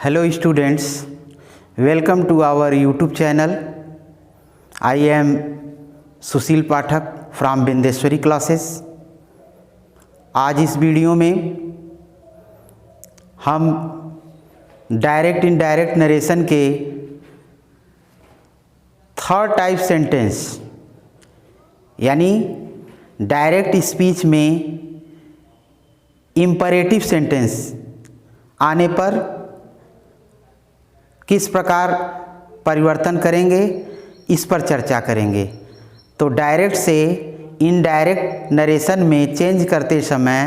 Hello students, welcome to our YouTube channel. I am Sushil Pathak from Bindeshwari classes. आज इस video में हम direct indirect narration के third type sentence यानी direct speech में imperative sentence आने पर किस प्रकार परिवर्तन करेंगे, इस पर चर्चा करेंगे। तो डायरेक्ट से इनडायरेक्ट नरेशन में चेंज करते समय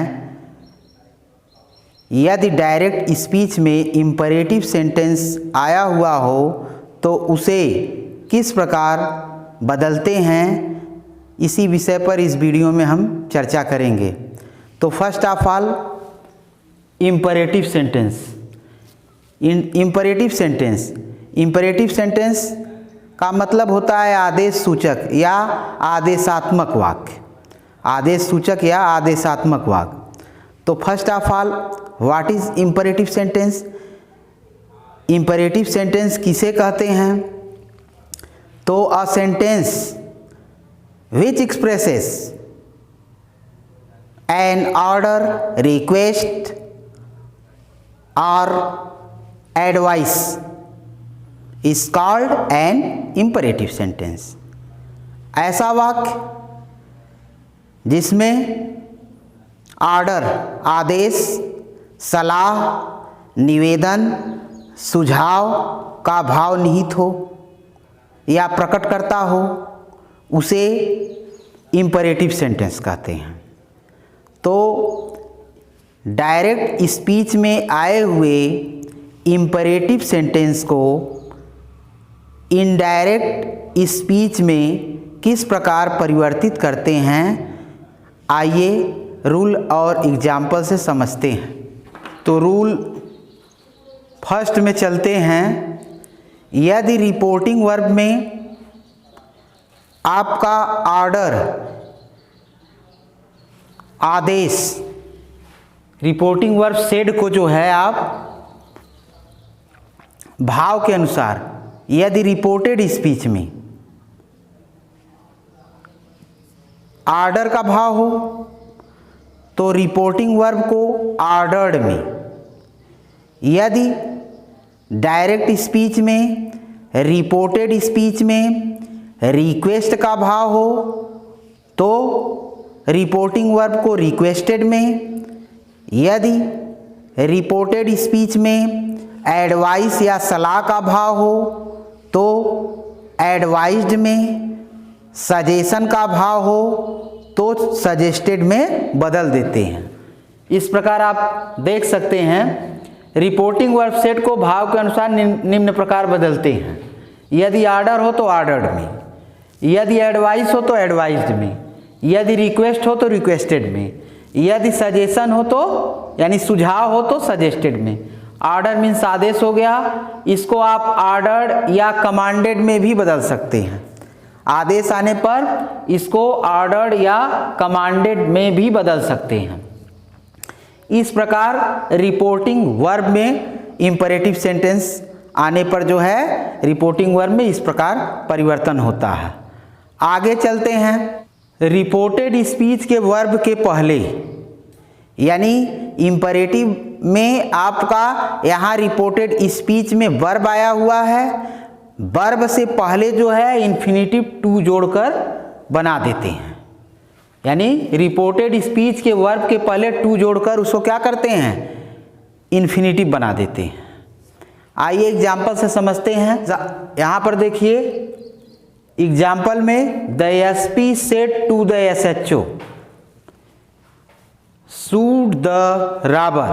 यदि डायरेक्ट स्पीच में इम्परेटिव सेंटेंस आया हुआ हो तो उसे किस प्रकार बदलते हैं, इसी विषय पर इस वीडियो में हम चर्चा करेंगे। तो first of all imperative sentence. Imperative sentence का मतलब होता है आदेश सूचक या आदेशात्मक वाक्य। आदेश सूचक या आदेशात्मक वाक्य। तो first of all what is imperative sentence? Imperative sentence किसे कहते हैं? तो a sentence which expresses an order, request or advice is called an imperative sentence। ऐसा वाक्य जिसमें ऑर्डर आदेश, सलाह, निवेदन, सुझाव का भाव निहित हो या प्रकट करता हो उसे इम्परेटिव सेंटेंस कहते हैं। तो डायरेक्ट स्पीच में आए हुए इम्परेटिव सेंटेंस को इनडायरेक्ट स्पीच में किस प्रकार परिवर्तित करते हैं, आइए रूल और एग्जाम्पल से समझते हैं। तो रूल फर्स्ट में चलते हैं। यदि रिपोर्टिंग वर्ब में आपका ऑर्डर आदेश रिपोर्टिंग वर्ब सेड को जो है आप भाव के अनुसार, यदि रिपोर्टेड स्पीच में ऑर्डर का भाव हो तो रिपोर्टिंग वर्ब को ऑर्डर्ड में, यदि डायरेक्ट स्पीच में रिपोर्टेड स्पीच में रिक्वेस्ट का भाव हो तो रिपोर्टिंग वर्ब को रिक्वेस्टेड में, यदि रिपोर्टेड स्पीच में एडवाइस या सलाह का भाव हो तो एडवाइज्ड में, सजेशन का भाव हो तो सजेस्टेड में बदल देते हैं। इस प्रकार आप देख सकते हैं रिपोर्टिंग वर्ब सेट को भाव के अनुसार निम्न प्रकार बदलते हैं। यदि ऑर्डर हो तो ऑर्डर्ड में, यदि एडवाइस हो तो एडवाइज्ड में, यदि रिक्वेस्ट हो तो रिक्वेस्टेड में, यदि सजेशन हो तो यानी सुझाव हो तो सजेस्टेड में। ऑर्डर मीन्स आदेश हो गया, इसको आप ऑर्डर्ड या कमांडेड में भी बदल सकते हैं। आदेश आने पर इसको ऑर्डर्ड या कमांडेड में भी बदल सकते हैं। इस प्रकार रिपोर्टिंग वर्ब में इम्परेटिव सेंटेंस आने पर जो है रिपोर्टिंग वर्ब में इस प्रकार परिवर्तन होता है। आगे चलते हैं। रिपोर्टेड स्पीच के वर्ब के पहले यानी इम्परेटिव में आपका यहाँ रिपोर्टेड स्पीच में वर्ब आया हुआ है, वर्ब से पहले जो है इन्फिनिटिव टू जोड़कर बना देते हैं। यानी रिपोर्टेड स्पीच के वर्ब के पहले टू जोड़कर उसको क्या करते हैं, इन्फिनिटिव बना देते हैं। आइए एग्जाम्पल से समझते हैं। यहाँ पर देखिए एग्जाम्पल में the SP said to the SHO shoot the robber.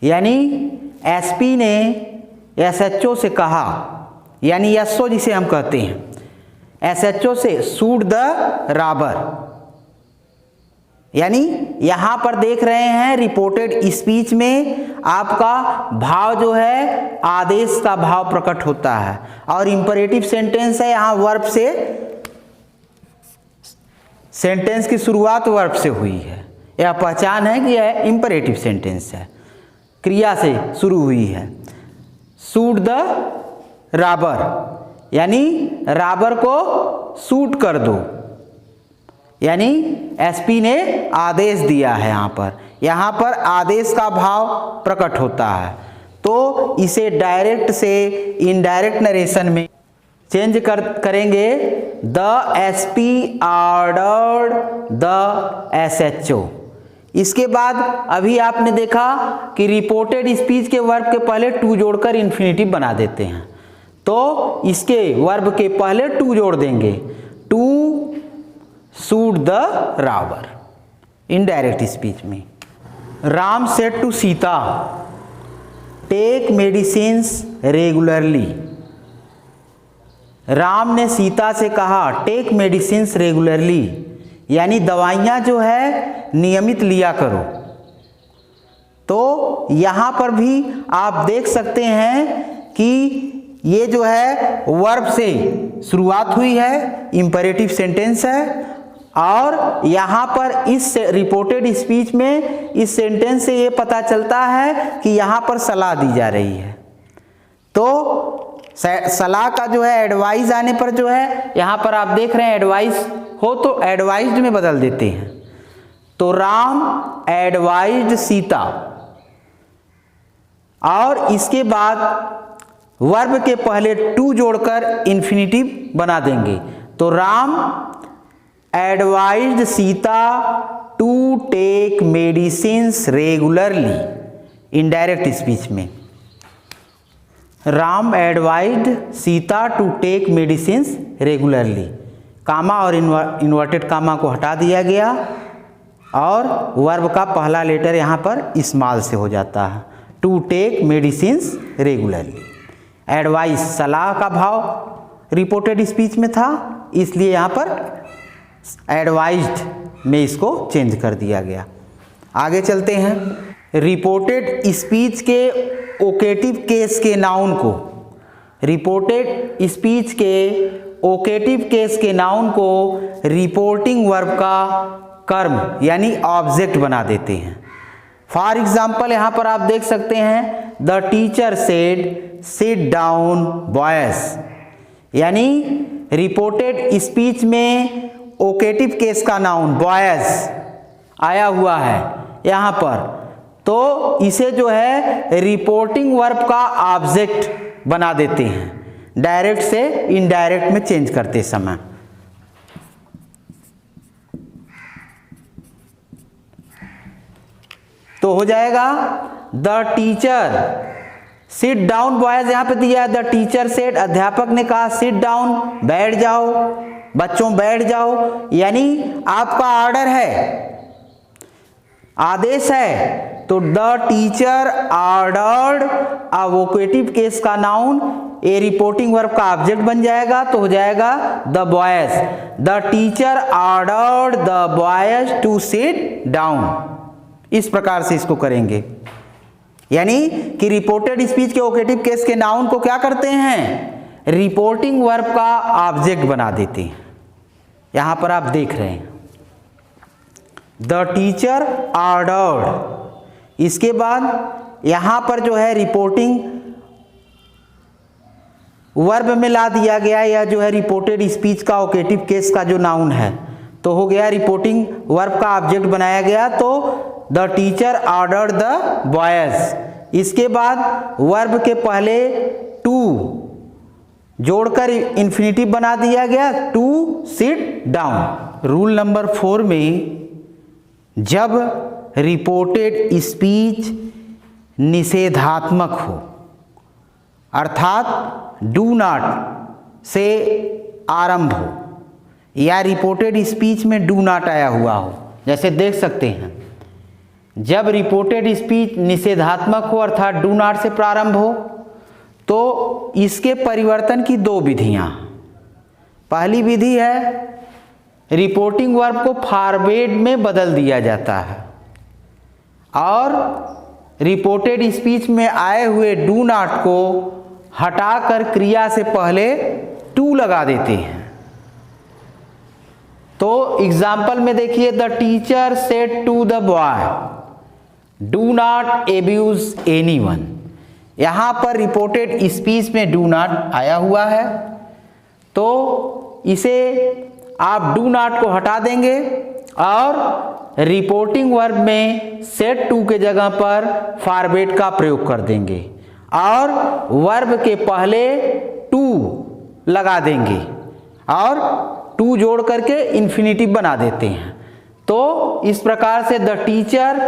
यानी एसपी ने एसएचओ से कहा, यानी एसओ जिसे हम कहते हैं, एसएचओ से शूट द रॉबर। यानी यहाँ पर देख रहे हैं रिपोर्टेड स्पीच में आपका भाव जो है आदेश का भाव प्रकट होता है और इम्परेटिव सेंटेंस है, यहाँ वर्ब से सेंटेंस की शुरुआत वर्ब से हुई है, यह पहचान है कि यह इम्परेटिव सेंटेंस है। क्रिया से शुरू हुई है। शूट द रॉबर, यानी रॉबर को शूट कर दो, यानी एसपी ने आदेश दिया है। यहाँ पर आदेश का भाव प्रकट होता है, तो इसे डायरेक्ट से इनडायरेक्ट नरेशन में चेंज करेंगे। The SP ordered the SHO. इसके बाद अभी आपने देखा कि रिपोर्टेड स्पीच के वर्ब के पहले टू जोड़कर इन्फिनेटिव बना देते हैं, तो इसके वर्ब के पहले टू जोड़ देंगे। To shoot the robber indirect speech में। Ram said to Sita take medicines regularly. Ram ने सीता से कहा टेक मेडिसिन्स रेगुलरली, यानी दवाइयाँ जो है नियमित लिया करो। तो यहाँ पर भी आप देख सकते हैं कि ये जो है वर्ब से शुरुआत हुई है, इंपेरेटिव सेंटेंस है, और यहाँ पर इस रिपोर्टेड स्पीच में इस सेंटेंस से ये पता चलता है कि यहाँ पर सलाह दी जा रही है। तो सलाह का जो है एडवाइस आने पर जो है यहाँ पर आप देख रहे हैं एडवाइस हो तो एडवाइज्ड में बदल देते हैं। तो राम एडवाइज्ड सीता, और इसके बाद वर्ब के पहले टू जोड़कर इन्फिनिटिव बना देंगे। तो Ram advised Sita to take medicines regularly indirect speech में। Ram advised Sita to take medicines regularly. Comma और इन्वर्टेड कामा को हटा दिया गया और वर्ब का पहला लेटर यहाँ पर स्मॉल से हो जाता है। To take medicines regularly. Advice सलाह का भाव रिपोर्टेड स्पीच में था, इसलिए यहाँ पर एडवाइज्ड में इसको चेंज कर दिया गया। आगे चलते हैं। रिपोर्टेड स्पीच के ओकेटिव केस के नाउन को, रिपोर्टेड स्पीच के ओकेटिव केस के नाउन को रिपोर्टिंग वर्ब का कर्म यानी ऑब्जेक्ट बना देते हैं। फॉर एग्जाम्पल यहाँ पर आप देख सकते हैं the teacher said sit down boys, यानी रिपोर्टेड स्पीच में ओकेटिव केस का नाउन बॉयज आया हुआ है यहाँ पर, तो इसे जो है रिपोर्टिंग वर्ब का ऑब्जेक्ट बना देते हैं डायरेक्ट से इनडायरेक्ट में चेंज करते समय। तो हो जाएगा the teacher sit down boys, यहाँ पे दिया है द टीचर सेड, अध्यापक ने कहा सिट डाउन बैठ जाओ, बच्चों बैठ जाओ, यानी आपका ऑर्डर है, आदेश है। तो the teacher ordered a vocative case का नाउन ए रिपोर्टिंग वर्ब का ऑब्जेक्ट बन जाएगा, तो हो जाएगा the boys. The teacher ordered the boys to sit down. इस प्रकार से इसको करेंगे, यानी कि रिपोर्टेड स्पीच के ओकेटिव केस के नाउन को क्या करते हैं, रिपोर्टिंग वर्ब का ऑब्जेक्ट बना देते हैं। यहां पर आप देख रहे हैं द टीचर ऑर्डर्ड। इसके बाद यहां पर जो है रिपोर्टिंग वर्ब में ला दिया गया, या जो है रिपोर्टेड स्पीच का ओकेटिव केस का जो नाउन है, तो हो गया रिपोर्टिंग वर्ब का ऑब्जेक्ट बनाया गया, तो the teacher ordered the boys. इसके बाद वर्ब के पहले टू जोड़कर इन्फिनिटिव बना दिया गया, to sit down. Rule number 4 में जब रिपोर्टेड स्पीच निषेधात्मक हो, अर्थात डू नॉट से आरंभ हो, या रिपोर्टेड स्पीच में डू नॉट आया हुआ हो, जैसे देख सकते हैं जब रिपोर्टेड स्पीच निषेधात्मक हो अर्थात डू नॉट से प्रारंभ हो, तो इसके परिवर्तन की दो विधियां। पहली विधि है रिपोर्टिंग वर्ब को फॉरवर्ड में बदल दिया जाता है, और रिपोर्टेड स्पीच में आए हुए डू नॉट को हटाकर क्रिया से पहले टू लगा देते हैं। तो एग्जाम्पल में देखिए the teacher said to the boy, do not abuse anyone. यहाँ पर रिपोर्टेड स्पीच में डू नॉट आया हुआ है, तो इसे आप डू नॉट को हटा देंगे और रिपोर्टिंग वर्ब में सेड टू के जगह पर फॉरबेट का प्रयोग कर देंगे और वर्ब के पहले टू लगा देंगे और टू जोड़ करके इन्फिनिटिव बना देते हैं। तो इस प्रकार से the teacher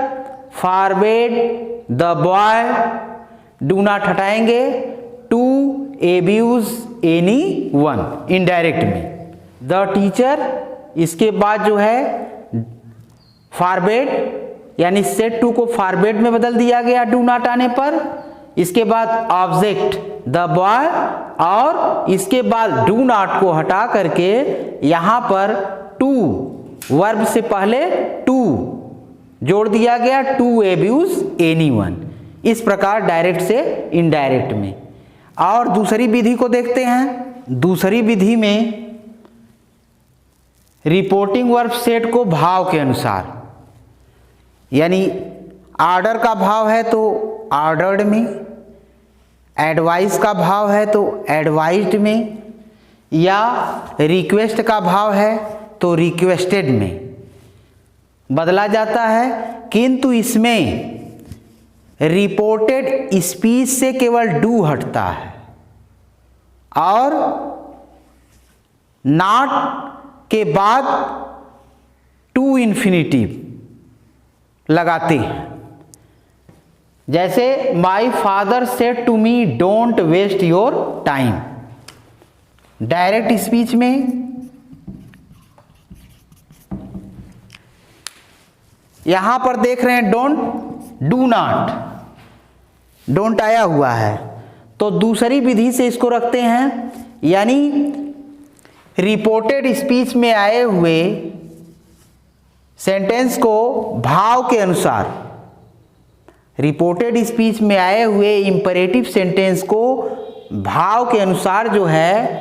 forbade the boy, do not हटाएंगे, to abuse anyone indirect में, द टीचर, इसके बाद जो है फॉरबेट यानी सेड टू को फॉरबेट में बदल दिया गया डू नॉट आने पर, इसके बाद ऑब्जेक्ट द बॉय और इसके बाद डू नॉट को हटा करके यहाँ पर टू, वर्ब से पहले टू जोड़ दिया गया, टू एब्यूज एनीवन। इस प्रकार डायरेक्ट से इनडायरेक्ट में। और दूसरी विधि को देखते हैं। दूसरी विधि में रिपोर्टिंग वर्ब सेट को भाव के अनुसार, यानी आर्डर का भाव है तो ऑर्डर्ड में, एडवाइस का भाव है तो एडवाइज्ड में, या रिक्वेस्ट का भाव है तो रिक्वेस्टेड में बदला जाता है। किंतु इसमें रिपोर्टेड स्पीच से केवल डू हटता है और नॉट के बाद टू इन्फिनिटिव लगाते हैं। जैसे my father said to me don't waste your time, direct speech में यहां पर देख रहे हैं डोंट, डू नॉट, डोंट आया हुआ है, तो दूसरी विधि से इसको रखते हैं, यानी रिपोर्टेड स्पीच में आए हुए सेंटेंस को भाव के अनुसार, रिपोर्टेड स्पीच में आए हुए इंपरेटिव सेंटेंस को भाव के अनुसार जो है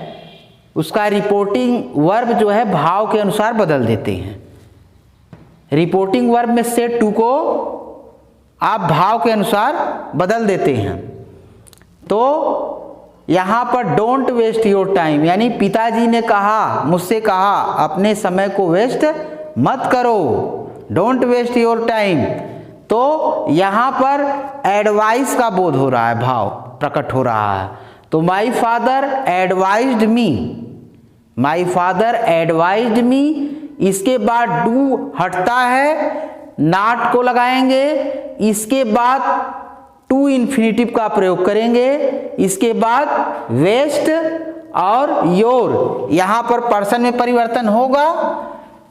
उसका रिपोर्टिंग वर्ब जो है भाव के अनुसार बदल देते हैं। रिपोर्टिंग वर्ब में सेड टू को आप भाव के अनुसार बदल देते हैं। तो यहाँ पर डोंट वेस्ट योर टाइम, यानी पिताजी ने कहा, मुझसे कहा अपने समय को वेस्ट मत करो, डोंट वेस्ट योर टाइम। तो यहाँ पर एडवाइस का बोध हो रहा है, भाव प्रकट हो रहा है। तो my father advised me, my father advised me, इसके बाद डू हटता है, नॉट को लगाएंगे, इसके बाद टू इन्फिनिटिव का प्रयोग करेंगे, इसके बाद वेस्ट और योर, यहाँ पर पर्सन में परिवर्तन होगा,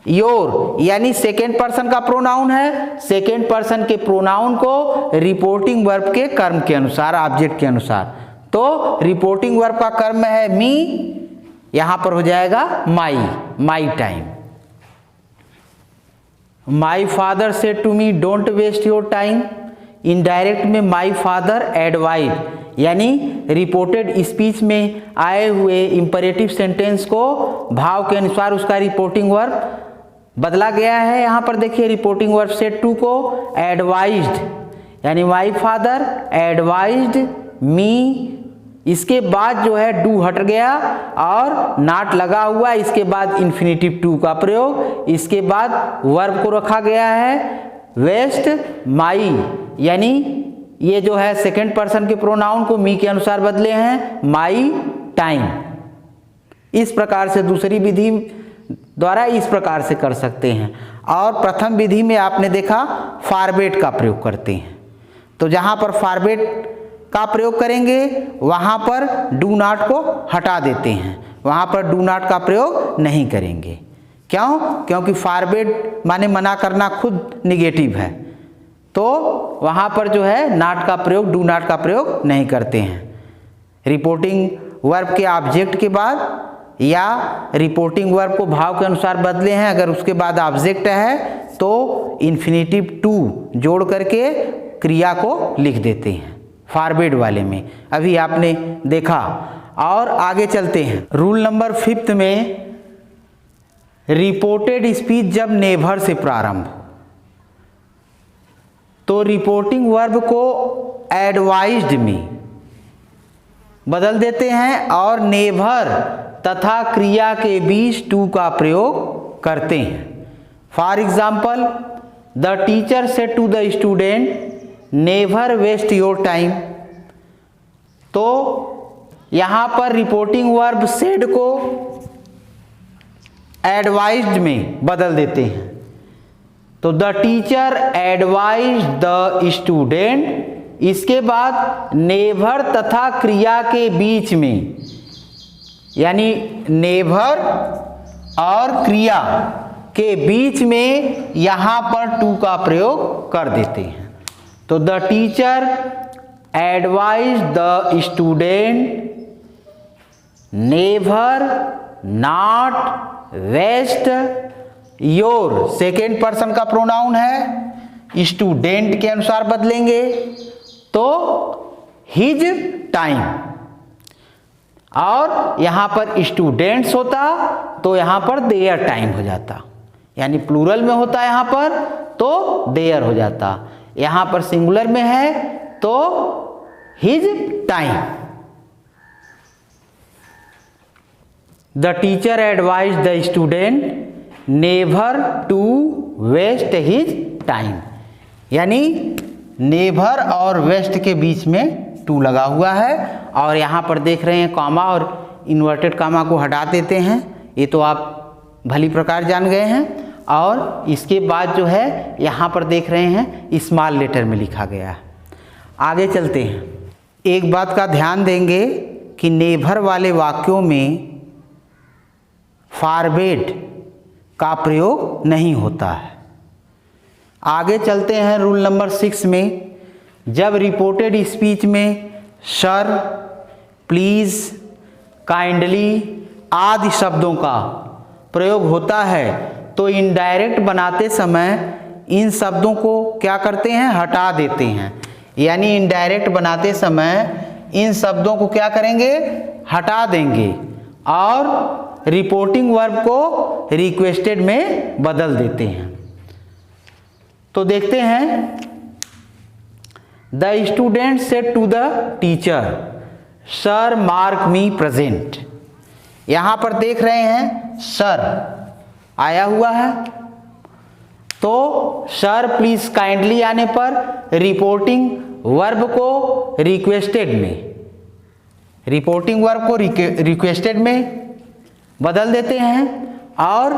योर यानी सेकेंड पर्सन का प्रोनाउन है, सेकेंड पर्सन के प्रोनाउन को रिपोर्टिंग वर्ब के कर्म के अनुसार, ऑब्जेक्ट के अनुसार, तो रिपोर्टिंग वर्ब का कर्म है मी, यहां पर हो जाएगा my, my time. My father said to me don't waste your time, indirect में माई फादर एडवाइज, यानी रिपोर्टेड स्पीच में आए हुए इंपरेटिव सेंटेंस को भाव के अनुसार उसका रिपोर्टिंग वर्ब बदला गया है। यहाँ पर देखिए रिपोर्टिंग वर्ब सेड टू को एडवाइज्ड, यानी माई फादर एडवाइज्ड मी, इसके बाद जो है डू हट गया और नॉट लगा हुआ, इसके बाद इन्फिनिटिव टू का प्रयोग, इसके बाद वर्ब को रखा गया है वेस्ट माई, यानी ये जो है सेकेंड पर्सन के प्रोनाउन को मी के अनुसार बदले हैं, माई टाइम। इस प्रकार से दूसरी विधि द्वारा इस प्रकार से कर सकते हैं। और प्रथम विधि में आपने देखा फॉरबेट का प्रयोग करते हैं, तो जहां पर फॉरबेट का प्रयोग करेंगे वहां पर डू नॉट को हटा देते हैं, वहां पर डू नॉट का प्रयोग नहीं करेंगे। क्यों? क्योंकि फॉरबेट माने मना करना खुद निगेटिव है, तो वहां पर जो है नॉट का प्रयोग, डू नॉट का प्रयोग नहीं करते हैं। रिपोर्टिंग वर्ब के ऑब्जेक्ट के बाद या रिपोर्टिंग वर्ब को भाव के अनुसार बदले हैं, अगर उसके बाद ऑब्जेक्ट है तो इन्फिनिटिव टू जोड़ करके क्रिया को लिख देते हैं फॉरबेट वाले में, अभी आपने देखा। और आगे चलते हैं रूल नंबर 5 में, रिपोर्टेड स्पीच जब नेवर से प्रारंभ हो तो रिपोर्टिंग वर्ब को एडवाइज्ड में बदल देते हैं और नेवर तथा क्रिया के बीच टू का प्रयोग करते हैं। For example, the teacher said to the student never waste your time. तो यहाँ पर रिपोर्टिंग वर्ब सेड को एडवाइज्ड में बदल देते हैं। तो the teacher advise the student, इसके बाद नेवर तथा क्रिया के बीच में, यानी नेवर और क्रिया के बीच में यहां पर टू का प्रयोग कर देते हैं। तो the teacher advise the student never not waste your, second person का प्रोनाउन है, स्टूडेंट के अनुसार बदलेंगे तो हिज टाइम, और यहां पर स्टूडेंट्स होता तो यहां पर देयर टाइम हो जाता, यानी प्लूरल में होता यहां पर तो देयर हो जाता, यहां पर सिंगुलर में है तो his time. The teacher advise the student never to waste his time, यानी नेवर और वेस्ट के बीच में टू लगा हुआ है, और यहाँ पर देख रहे हैं कॉमा और इन्वर्टेड कॉमा को हटा देते हैं, ये तो आप भली प्रकार जान गए हैं। और इसके बाद जो है यहाँ पर देख रहे हैं स्मॉल लेटर में लिखा गया है। आगे चलते हैं। एक बात का ध्यान देंगे कि नेवर वाले वाक्यों में फॉरवर्ड का प्रयोग नहीं होता है। आगे चलते हैं रूल नंबर 6 में। जब रिपोर्टेड स्पीच में सर, प्लीज, काइंडली आदि शब्दों का प्रयोग होता है तो इनडायरेक्ट बनाते समय इन शब्दों को क्या करते हैं, हटा देते हैं। यानी इनडायरेक्ट बनाते समय इन शब्दों को क्या करेंगे, हटा देंगे और रिपोर्टिंग वर्ब को रिक्वेस्टेड में बदल देते हैं। तो देखते हैं, the student said to the teacher sir mark me present. यहां पर देख रहे हैं सर आया हुआ है, तो सर प्लीज काइंडली आने पर रिपोर्टिंग वर्ब को रिक्वेस्टेड में, रिपोर्टिंग वर्ब को रिक्वेस्टेड में बदल देते हैं और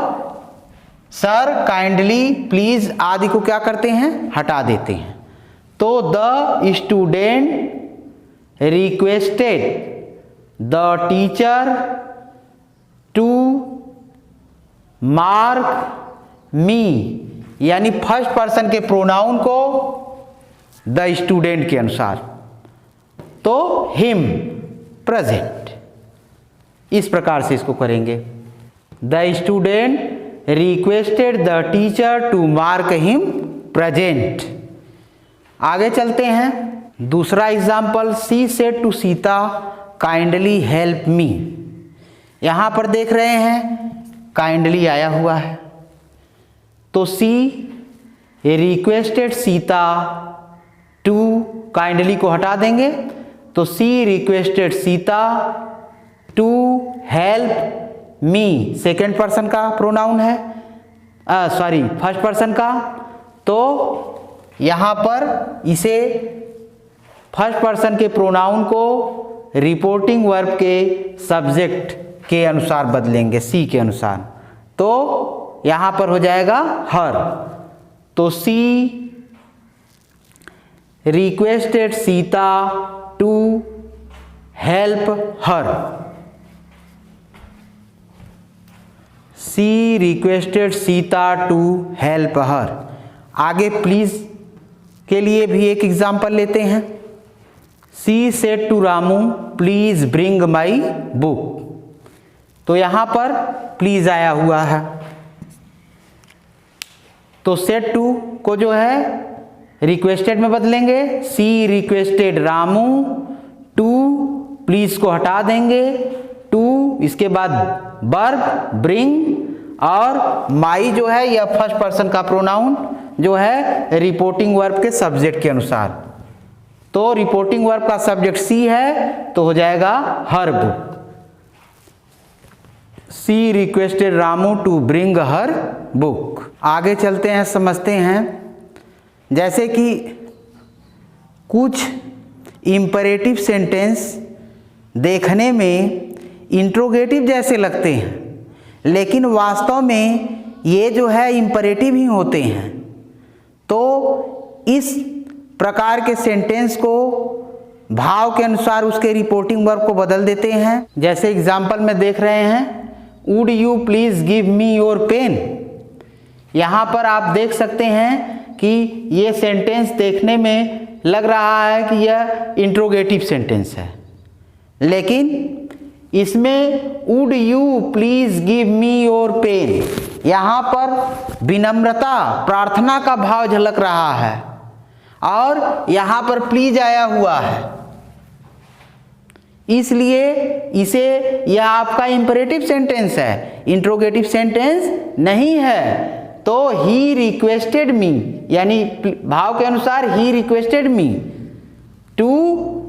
सर, काइंडली, प्लीज आदि को क्या करते हैं, हटा देते हैं। तो the student requested the teacher to mark me, यानी फर्स्ट पर्सन के प्रोनाउन को द स्टूडेंट के अनुसार, तो हिम प्रेजेंट, इस प्रकार से इसको करेंगे। The student requested the teacher to mark him present. आगे चलते हैं। दूसरा example, she said to Sita kindly help me. यहां पर देख रहे हैं काइंडली आया हुआ है, तो she requested Sita to, kindly को हटा देंगे तो she requested Sita to help me, second person का प्रोनाउन है, सॉरी फर्स्ट पर्सन का, तो यहां पर इसे फर्स्ट पर्सन के प्रोनाउन को रिपोर्टिंग वर्ब के सब्जेक्ट के अनुसार बदलेंगे, सी के अनुसार, तो यहां पर हो जाएगा हर। तो she requested Sita to help her, she requested Sita to help her. आगे प्लीज के लिए भी एक एग्जाम्पल लेते हैं। She said to Ramu please bring my book, तो यहां पर प्लीज आया हुआ है, तो सेड टू को जो है रिक्वेस्टेड में बदलेंगे, सी रिक्वेस्टेड रामू टू, प्लीज को हटा देंगे, टू इसके बाद वर्ब ब्रिंग, और माई जो है यह फर्स्ट पर्सन का प्रोनाउन जो है रिपोर्टिंग वर्ब के सब्जेक्ट के अनुसार। तो रिपोर्टिंग वर्ब का सब्जेक्ट सी है तो हो जाएगा her book. She requested Ramu to bring her book. आगे चलते हैं, समझते हैं। जैसे कि कुछ इंपरेटिव सेंटेंस देखने में इंट्रोगेटिव जैसे लगते हैं, लेकिन वास्तव में ये जो है इंपरेटिव ही होते हैं। तो इस प्रकार के सेंटेंस को भाव के अनुसार उसके रिपोर्टिंग वर्ब को बदल देते हैं। जैसे एग्जाम्पल में देख रहे हैं, would you please give me your pen. यहाँ पर आप देख सकते हैं कि ये सेंटेंस देखने में लग रहा है कि यह इंट्रोगेटिव सेंटेंस है, लेकिन इसमें would you please give me your pen, यहाँ पर विनम्रता, प्रार्थना का भाव झलक रहा है और यहाँ पर प्लीज आया हुआ है, इसलिए इसे यह आपका इंपरेटिव सेंटेंस है, इंट्रोगेटिव सेंटेंस नहीं है। तो ही रिक्वेस्टेड मी, यानी भाव के अनुसार he requested me to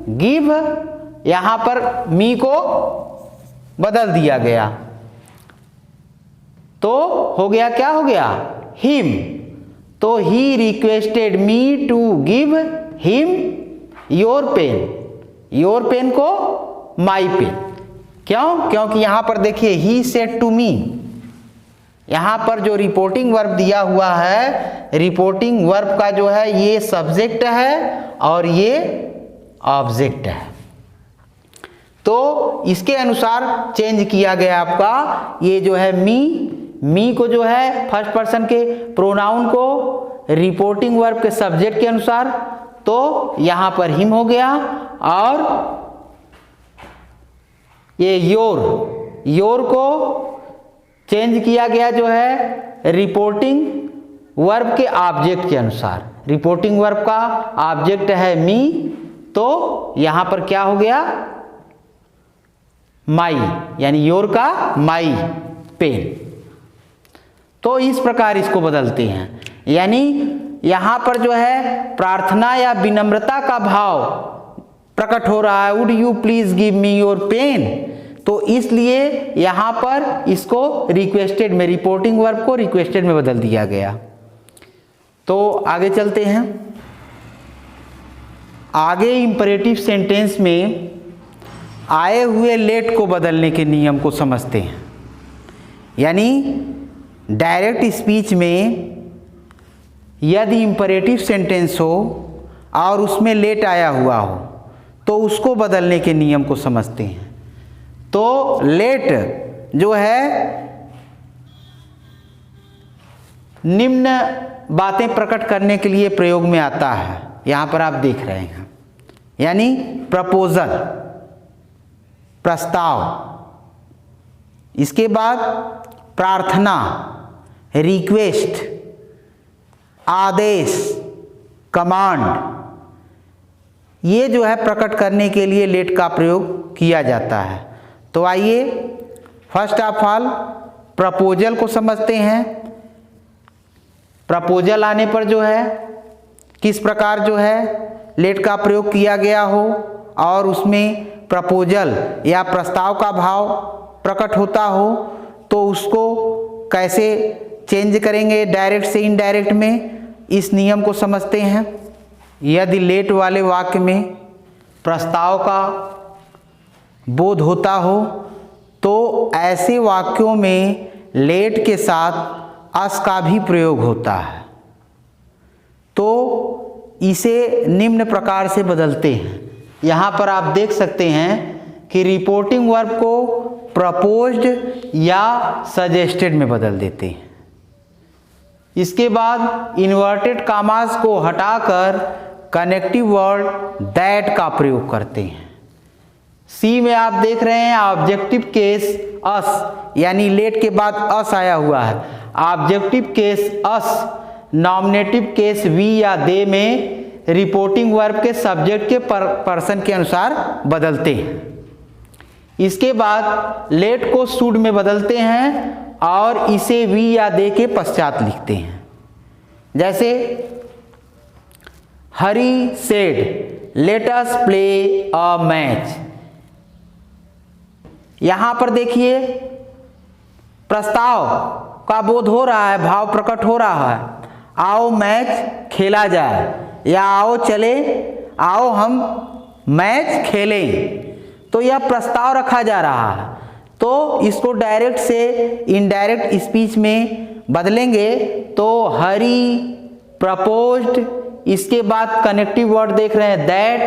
give, यहां पर मी को बदल दिया गया तो हो गया, क्या हो गया, हिम। तो he requested me to give him your pen, your pen को माई पेन। क्यों? क्योंकि यहां पर देखिए ही सेड टू मी, यहां पर जो रिपोर्टिंग वर्ब दिया हुआ है, रिपोर्टिंग वर्ब का जो है ये सब्जेक्ट है और ये ऑब्जेक्ट है, तो इसके अनुसार चेंज किया गया आपका ये जो है मी को जो है फर्स्ट पर्सन के प्रोनाउन को रिपोर्टिंग वर्ब के सब्जेक्ट के अनुसार, तो यहां पर हिम हो गया। और ये योर को चेंज किया गया जो है रिपोर्टिंग वर्ब के ऑब्जेक्ट के अनुसार। रिपोर्टिंग वर्ब का ऑब्जेक्ट है मी, तो यहां पर क्या हो गया, माई, यानी योर का माई पेन। तो इस प्रकार इसको बदलते हैं, यानी यहां पर जो है प्रार्थना या विनम्रता का भाव प्रकट हो रहा है, would you please give me your pen, तो इसलिए यहां पर इसको रिक्वेस्टेड में, रिपोर्टिंग वर्ब को रिक्वेस्टेड में बदल दिया गया। तो आगे चलते हैं। आगे इंपरेटिव सेंटेंस में आए हुए लेट को बदलने के नियम को समझते हैं। यानी डायरेक्ट स्पीच में यदि इंपरेटिव सेंटेंस हो और उसमें लेट आया हुआ हो तो उसको बदलने के नियम को समझते हैं। तो लेट जो है निम्न बातें प्रकट करने के लिए प्रयोग में आता है, यहां पर आप देख रहे हैं, यानी प्रपोजल, प्रस्ताव, इसके बाद प्रार्थना, रिक्वेस्ट, आदेश, कमांड, ये जो है प्रकट करने के लिए लेट का प्रयोग किया जाता है। तो आइए फर्स्ट ऑफ ऑल प्रपोजल को समझते हैं। प्रपोजल आने पर जो है किस प्रकार जो है लेट का प्रयोग किया गया हो और उसमें प्रपोजल या प्रस्ताव का भाव प्रकट होता हो, तो उसको कैसे चेंज करेंगे डायरेक्ट से इनडायरेक्ट में, इस नियम को समझते हैं। यदि लेट वाले वाक्य में प्रस्ताव का बोध होता हो तो ऐसे वाक्यों में लेट के साथ अस का भी प्रयोग होता है। तो इसे निम्न प्रकार से बदलते हैं। यहाँ पर आप देख सकते हैं कि रिपोर्टिंग वर्ब को प्रपोज्ड या सजेस्टेड में बदल देते हैं। इसके बाद इन्वर्टेड कामास को हटाकर कनेक्टिव वर्ड दैट का प्रयोग करते हैं। सी में आप देख रहे हैं ऑब्जेक्टिव केस अस, यानी लेट के बाद अस आया हुआ है। Objective case us, nominative case we या दे में रिपोर्टिंग वर्ब के सब्जेक्ट के पर्सन के अनुसार बदलते हैं। इसके बाद लेट को शुड में बदलते हैं और इसे वी या दे के पश्चात लिखते हैं। जैसे Hari said let us play a match. यहां पर देखिए प्रस्ताव का बोध हो रहा है, भाव प्रकट हो रहा है, आओ मैच खेला जाए या आओ हम मैच खेलें। तो यह प्रस्ताव रखा जा रहा है। तो इसको डायरेक्ट से इनडायरेक्ट स्पीच में बदलेंगे तो हरी प्रपोज्ड, इसके बाद कनेक्टिव वर्ड देख रहे हैं दैट,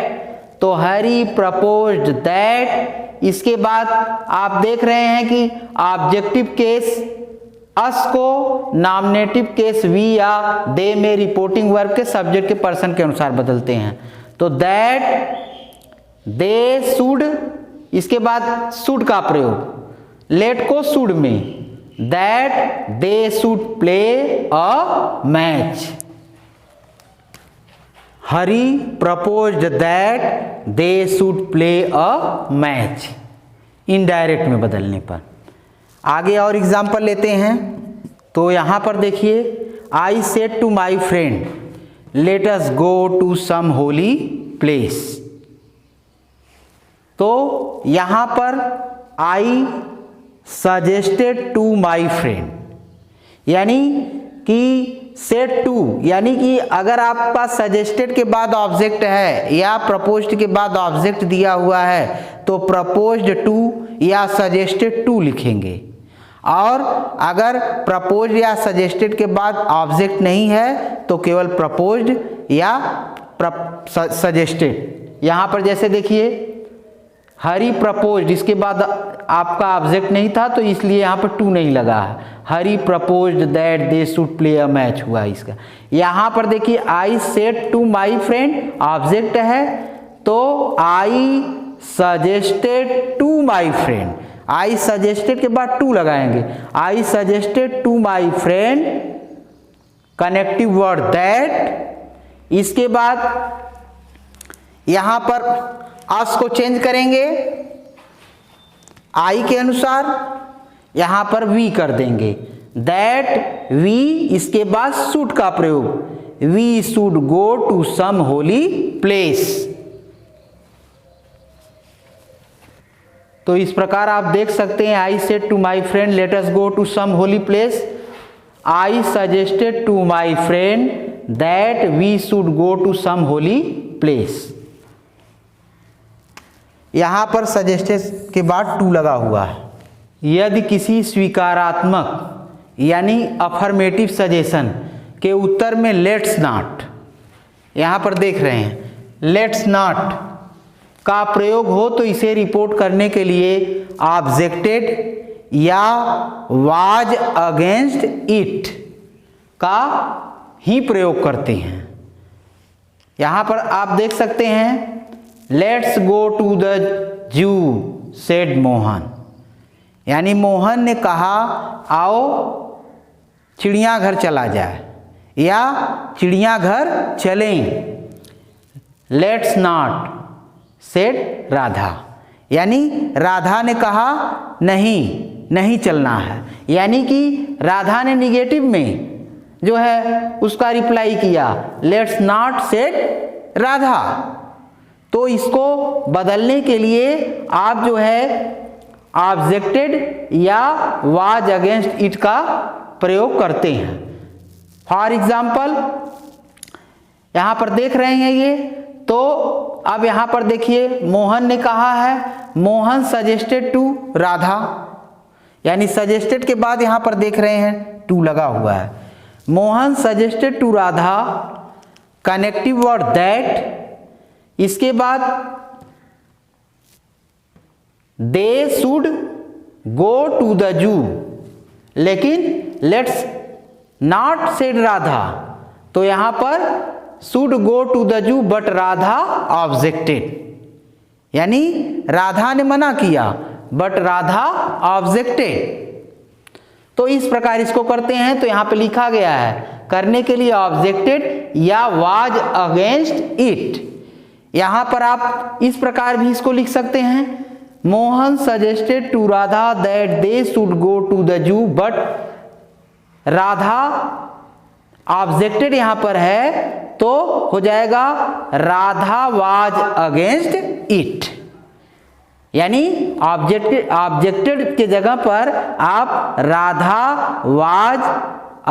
तो हरी प्रपोज्ड दैट। इसके बाद आप देख रहे हैं कि ऑब्जेक्टिव केस अस को नॉमिनेटिव केस वी या दे में रिपोर्टिंग वर्ब के सब्जेक्ट के पर्सन के अनुसार बदलते हैं। तो दैट दे शुड, इसके बाद शुड का प्रयोग, लेट को शुड में, that they should play a match. Hari proposed that they should play a match, indirect में बदलने पर। आगे और एग्जाम्पल लेते हैं। तो यहां पर देखिए I said to my friend let us go to some holy place. तो यहां पर I suggested to my friend, यानी कि सेड टू, यानी कि अगर आपके पास सजेस्टेड के बाद ऑब्जेक्ट है या प्रपोज्ड के बाद ऑब्जेक्ट दिया हुआ है तो प्रपोज्ड टू या सजेस्टेड टू लिखेंगे। और अगर प्रपोज्ड या सजेस्टेड के बाद ऑब्जेक्ट नहीं है तो केवल प्रपोज्ड या सजेस्टेड। यहां पर जैसे देखिए हरी प्रपोज्ड, इसके बाद आपका ऑब्जेक्ट नहीं था तो इसलिए यहाँ पर टू नहीं लगा है। Hari proposed that they should play a match हुआ इसका। यहाँ पर देखिए I said to my friend object है तो I suggested to my friend, I suggested के बाद टू लगाएंगे। I suggested to my friend connective word that, इसके बाद यहाँ पर अस को चेंज करेंगे आई के अनुसार, यहां पर वी कर देंगे दैट वी, इसके बाद शुड का प्रयोग, we should go to some holy place. तो इस प्रकार आप देख सकते हैं I said to my friend let us go to some holy place, I suggested to my friend that we should go to some holy place. यहां पर suggested के बाद टू लगा हुआ है। यदि किसी स्वीकारात्मक यानी अफर्मेटिव सजेशन के उत्तर में लेट्स नॉट, यहां पर देख रहे हैं लेट्स नॉट का प्रयोग हो तो इसे रिपोर्ट करने के लिए ऑब्जेक्टेड या वाज अगेंस्ट इट का ही प्रयोग करते हैं। यहां पर आप देख सकते हैं let's go to the zoo said Mohan, यानी मोहन ने कहा आओ चिड़ियाघर चला जाए या चिड़ियाघर चलें। लेट्स नॉट सेड राधा, यानी राधा ने कहा नहीं चलना है, यानी कि राधा ने निगेटिव में जो है उसका रिप्लाई किया लेट्स नॉट सेड राधा। तो इसको बदलने के लिए आप जो है ऑब्जेक्टेड या वाज अगेंस्ट इट का प्रयोग करते हैं। फॉर एग्जाम्पल यहां पर देख रहे हैं ये, तो अब यहां पर देखिए मोहन ने कहा है मोहन सजेस्टेड टू राधा, यानी सजेस्टेड के बाद यहां पर देख रहे हैं टू लगा हुआ है। Mohan suggested to Radha connective word that, इसके बाद they should go to the zoo, लेकिन लेट्स नॉट सेड राधा, तो यहां पर should go to the zoo but Radha objected, यानी राधा ने मना किया बट राधा ऑब्जेक्टेड। तो इस प्रकार इसको करते हैं। तो यहां पे लिखा गया है करने के लिए ऑब्जेक्टेड या वाज अगेंस्ट इट। यहां पर आप इस प्रकार भी इसको लिख सकते हैं Mohan suggested to Radha that they should go to the zoo but Radha objected यहां पर है तो हो जाएगा राधा वाज अगेंस्ट इट, यानी ऑब्जेक्टेड के जगह पर आप राधा वाज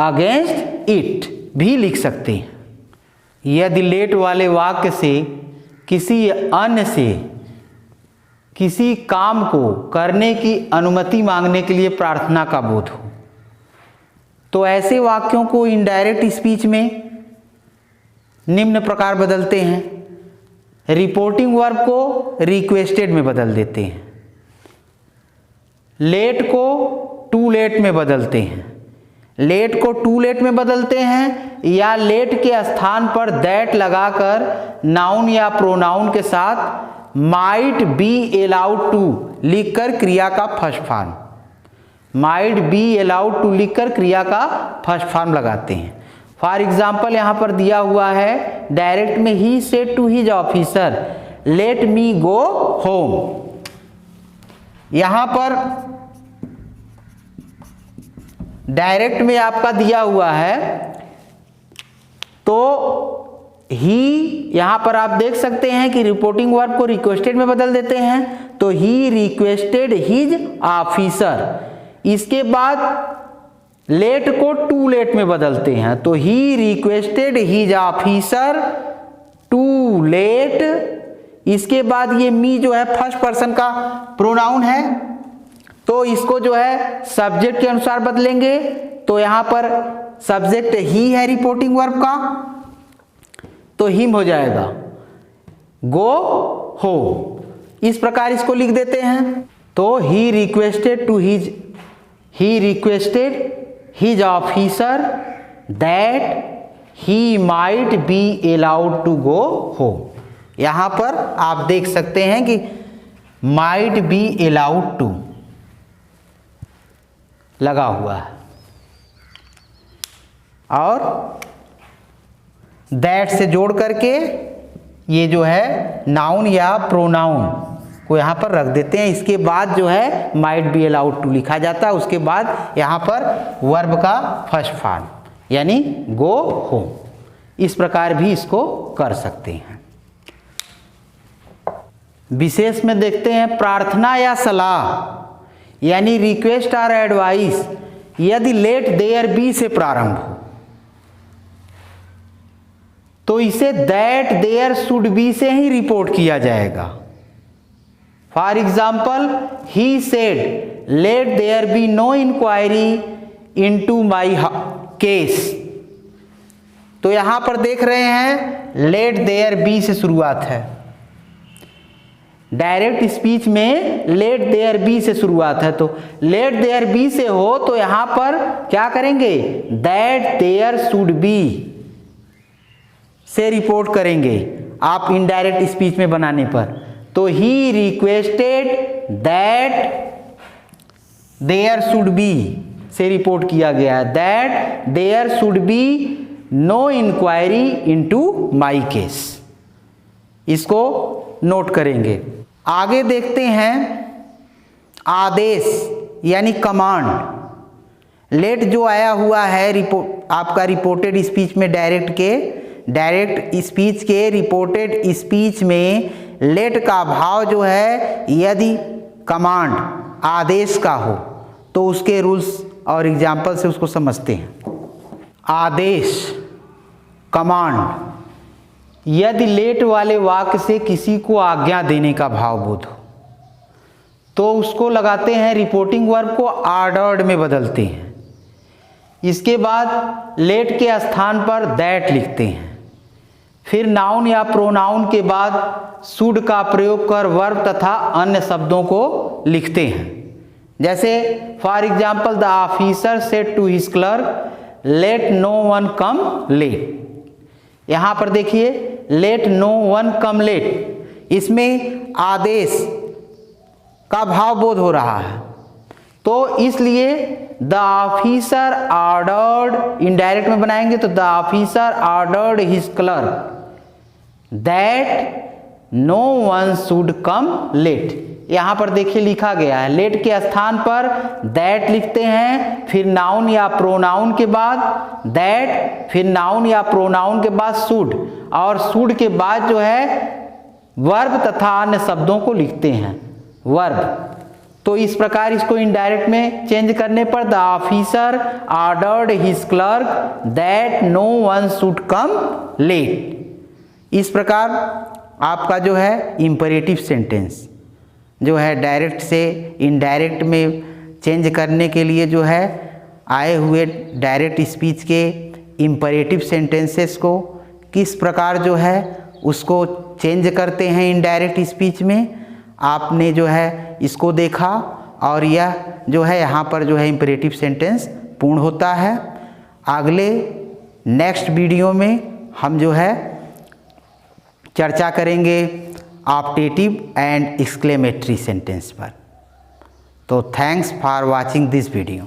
अगेंस्ट इट भी लिख सकते हैं। यदि लेट वाले वाक्य से किसी अन्य से किसी काम को करने की अनुमति मांगने के लिए प्रार्थना का बोध हो तो ऐसे वाक्यों को इनडायरेक्ट स्पीच में निम्न प्रकार बदलते हैं। रिपोर्टिंग वर्ब को रिक्वेस्टेड में बदल देते हैं, लेट को टू लेट में बदलते हैं, लेट को टू लेट में बदलते हैं, या लेट के स्थान पर दैट लगाकर नाउन या प्रोनाउन के साथ माइट बी अलाउड टू लिखकर क्रिया का first form, might be allowed to लिखकर क्रिया का फर्स्ट फॉर्म लगाते हैं। फॉर एग्जाम्पल यहां पर दिया हुआ है डायरेक्ट में, he said to his officer let me go home. यहां पर डायरेक्ट में आपका दिया हुआ है तो ही, यहां पर आप देख सकते हैं कि रिपोर्टिंग वर्ब को रिक्वेस्टेड में बदल देते हैं तो ही रिक्वेस्टेड हिज ऑफिसर। इसके बाद लेट को टू लेट में बदलते हैं तो he requested his officer to let. इसके बाद ये मी जो है फर्स्ट पर्सन का प्रोनाउन है तो इसको जो है सब्जेक्ट के अनुसार बदलेंगे तो यहां पर सब्जेक्ट ही है रिपोर्टिंग वर्ब का तो हिम हो जाएगा गो हो। इस प्रकार इसको लिख देते हैं तो he requested his officer that he might be allowed to go home. यहां पर आप देख सकते हैं कि माइट बी अलाउड टू लगा हुआ है और दैट से जोड़ करके ये जो है नाउन या प्रोनाउन को यहाँ पर रख देते हैं। इसके बाद जो है माइट बी अलाउड टू लिखा जाता है, उसके बाद यहाँ पर वर्ब का फर्स्ट फॉर्म यानी गो होम। इस प्रकार भी इसको कर सकते हैं। विशेष में देखते हैं प्रार्थना या सलाह यानी रिक्वेस्ट और एडवाइस यदि लेट देयर बी से प्रारंभ हो तो इसे दैट देयर शुड बी से ही रिपोर्ट किया जाएगा। For example he said let there be no inquiry into my case. तो यहां पर देख रहे हैं लेट देयर बी से शुरुआत है, डायरेक्ट स्पीच में लेट देयर बी से शुरुआत है तो लेट देयर बी से हो तो यहां पर क्या करेंगे दैट देयर शुड बी से रिपोर्ट करेंगे आप इनडायरेक्ट स्पीच में बनाने पर। तो he requested that there should be से रिपोर्ट किया गया है, that there should be no inquiry into my case. इसको नोट करेंगे। आगे देखते हैं आदेश यानी कमांड। लेट जो आया हुआ है आपका रिपोर्टेड स्पीच में डायरेक्ट स्पीच के रिपोर्टेड स्पीच में लेट का भाव जो है यदि कमांड आदेश का हो तो उसके रूल्स और एग्जाम्पल से उसको समझते हैं। आदेश कमांड यदि लेट वाले वाक्य से किसी को आज्ञा देने का भाव बोध हो तो उसको लगाते हैं रिपोर्टिंग वर्ब को ऑर्डर्ड में बदलते हैं। इसके बाद लेट के स्थान पर दैट लिखते हैं, फिर नाउन या प्रोनाउन के बाद शुड का प्रयोग कर वर्ब तथा अन्य शब्दों को लिखते हैं। जैसे for example the officer said to his clerk let no one come late. यहां पर देखिए let no one come late, इसमें आदेश का भाव बोध हो रहा है तो इसलिए द ऑफिसर ऑर्डर्ड, इनडायरेक्ट में बनाएंगे तो the officer ordered his clerk that no one should come late. यहाँ पर देखिए लिखा गया है, लेट के स्थान पर दैट लिखते हैं, फिर नाउन या प्रोनाउन के बाद दैट, फिर नाउन या प्रोनाउन के बाद शुड, और शुड के बाद जो है वर्ब तथा अन्य शब्दों को लिखते हैं, वर्ब। तो इस प्रकार इसको इनडायरेक्ट में चेंज करने पर the officer ordered his clerk that no one should come late. इस प्रकार आपका जो है इंपरेटिव सेंटेंस जो है डायरेक्ट से इनडायरेक्ट में चेंज करने के लिए जो है आए हुए डायरेक्ट स्पीच के इंपरेटिव सेंटेंसेस को किस प्रकार जो है उसको चेंज करते हैं इनडायरेक्ट स्पीच में, आपने जो है इसको देखा, और यह जो है यहाँ पर जो है इंपरेटिव सेंटेंस पूर्ण होता है। अगले नेक्स्ट वीडियो में हम जो है चर्चा करेंगे ऑप्टेटिव एंड एक्सक्लेमेटरी सेंटेंस पर। तो thanks for watching this video.